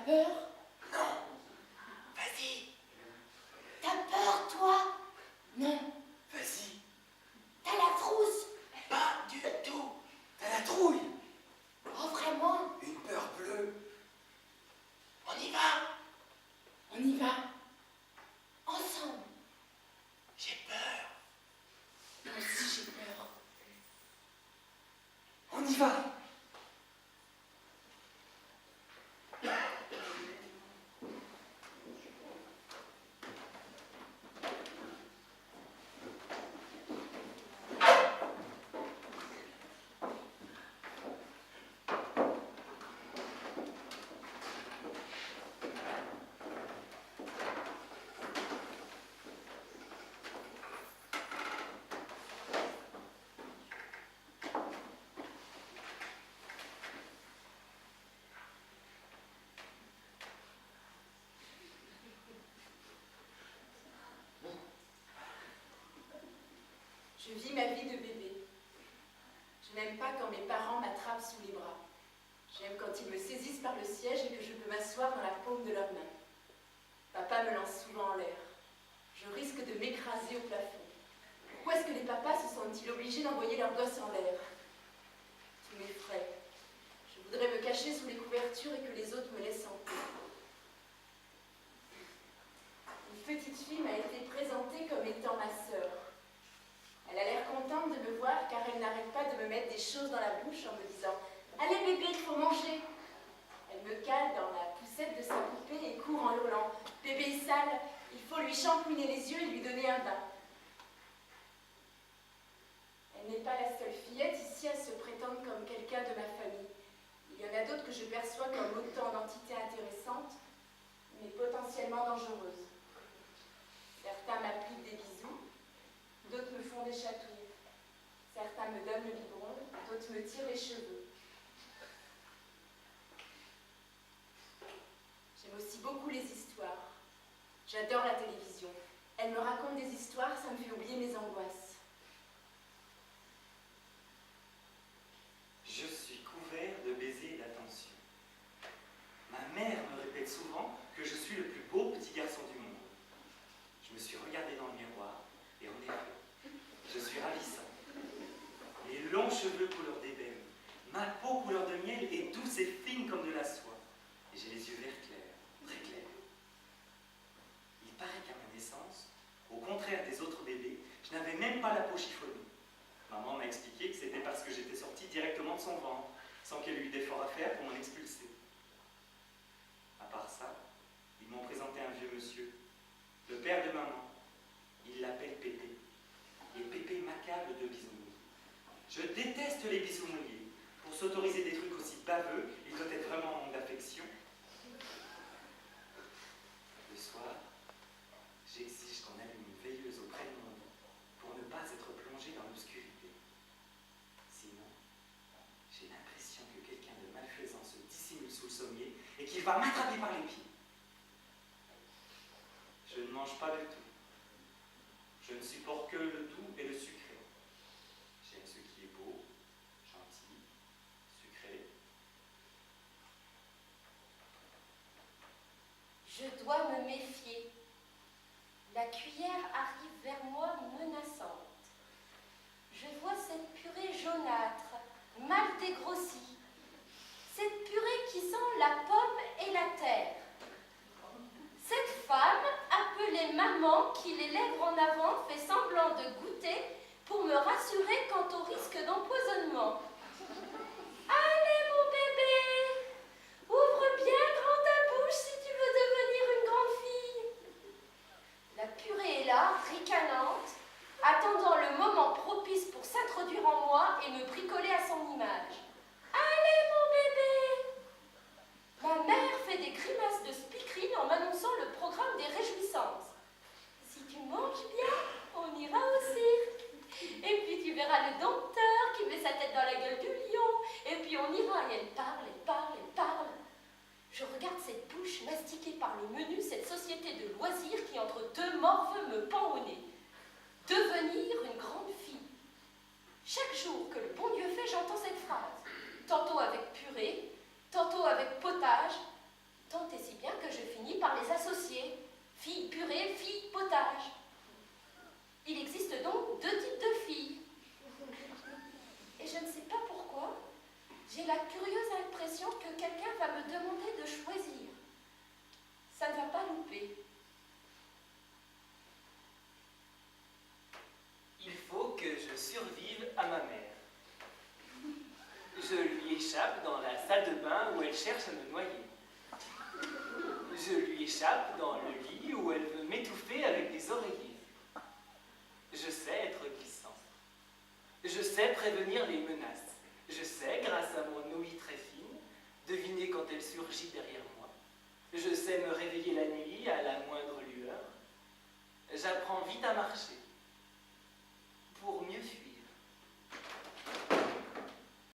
peur? Non. Vas-y. T'as peur, toi? Non. Vas-y. T'as la frousse? Pas du tout. T'as la trouille. Oh, vraiment? Une peur bleue. On y va. On y va. Ensemble. J'ai peur. Moi aussi, j'ai peur. On y va. Je vis ma vie de bébé. Je n'aime pas quand mes parents m'attrapent sous les bras. J'aime quand ils me saisissent par le siège et que je peux m'asseoir dans la paume de leurs mains. Papa me lance souvent en l'air. Je risque de m'écraser au plafond. Pourquoi est-ce que les papas se sentent-ils obligés d'envoyer leurs gosses en l'air? Tout m'effraie. Je voudrais me cacher sous les couvertures et que les autres me laissent en paix. Une petite fille m'a été présentée comme étant ma sœur. Elle a l'air contente de me voir car elle n'arrête pas de me mettre des choses dans la bouche en me disant « Allez bébé, il faut manger !» Elle me cale dans la poussette de sa poupée et court en hurlant « Bébé est sale, il faut lui shampouiner les yeux et lui donner un bain. » Elle n'est pas la seule fillette ici à se prétendre comme quelqu'un de ma famille. Il y en a d'autres que je perçois comme autant d'entités intéressantes, mais potentiellement dangereuses. Certains m'appliquent des bisous, d'autres me font des chatouilles. Certains me donnent le biberon, d'autres me tirent les cheveux. J'aime aussi beaucoup les histoires. J'adore la télévision. Elle me raconte des histoires, ça me fait oublier mes angoisses. Je suis couvert de baisers et d'attention. Ma mère me répète souvent que je suis le plus beau petit garçon du monde. Je me suis regardé dans le miroir et en effet, je suis ravissant. Les longs cheveux couleur d'ébène, ma peau couleur de miel est douce et fine comme de la soie. Et j'ai les yeux verts clairs, très clairs. Il paraît qu'à ma naissance, au contraire des autres bébés, je n'avais même pas la peau chiffonnée. Maman m'a expliqué que c'était parce que j'étais sortie directement de son ventre, sans qu'elle eût d'effort à faire pour m'en expulser. À part ça, ils m'ont présenté un vieux monsieur, le père de maman. Il l'appelle Pépé. Et Pépé m'accable de bisounours. Je déteste les bisous mouillés. Pour s'autoriser des trucs aussi baveux, il doit être vraiment en manque d'affection. Le soir, j'exige qu'on allume une veilleuse auprès de mon lit pour ne pas être plongé dans l'obscurité. Sinon, j'ai l'impression que quelqu'un de malfaisant se dissimule sous le sommier et qu'il va m'attraper par les pieds. Je ne mange pas du tout. Je ne supporte que le doux et le sucré. J'aime ce qui est beau, gentil, sucré. Je dois me méfier. La cuillère arrive vers moi menaçante. Je vois cette purée jaunâtre, mal dégrossie. Cette purée qui sent la pomme et la terre. Cette femme, appelée maman, qui les lèvres en avant, fait semblant de goûter pour me rassurer quant au risque d'empoisonnement. Allez mon bébé, ouvre bien grand ta bouche si tu veux devenir une grande fille. La purée est là, ricanante, attendant le moment propice pour s'introduire en moi et me bricoler à son image. Allez mon bébé. Ma mère fait des grimaces de speakerine en m'annonçant le programme des réjouissances. Si tu manges bien, on ira au cirque. Et puis tu verras le dompteur qui met sa tête dans la gueule du lion. Et puis on ira et elle parle, elle parle, elle parle. Je regarde cette bouche mastiquée par le menu, cette société de loisirs qui entre deux morves me pend au nez. Devenir une grande fille. Chaque jour que le bon Dieu fait, j'entends cette phrase. Tantôt avec purée, tantôt avec potage, Tant et si bien que je finis par les associer. Filles purée, filles potage. Il existe donc deux types de filles. Et je ne sais pas pourquoi, j'ai la curieuse impression que quelqu'un va me demander de choisir. Ça ne va pas louper. Il faut que je survive à ma mère. Je lui échappe dans la salle de bain où elle cherche à me noyer. Je lui échappe dans le lit où elle veut m'étouffer avec des oreillers. Je sais être glissant. Je sais prévenir les menaces. Je sais, grâce à mon ouïe très fine, deviner quand elle surgit derrière moi. Je sais me réveiller la nuit à la moindre lueur. J'apprends vite à marcher.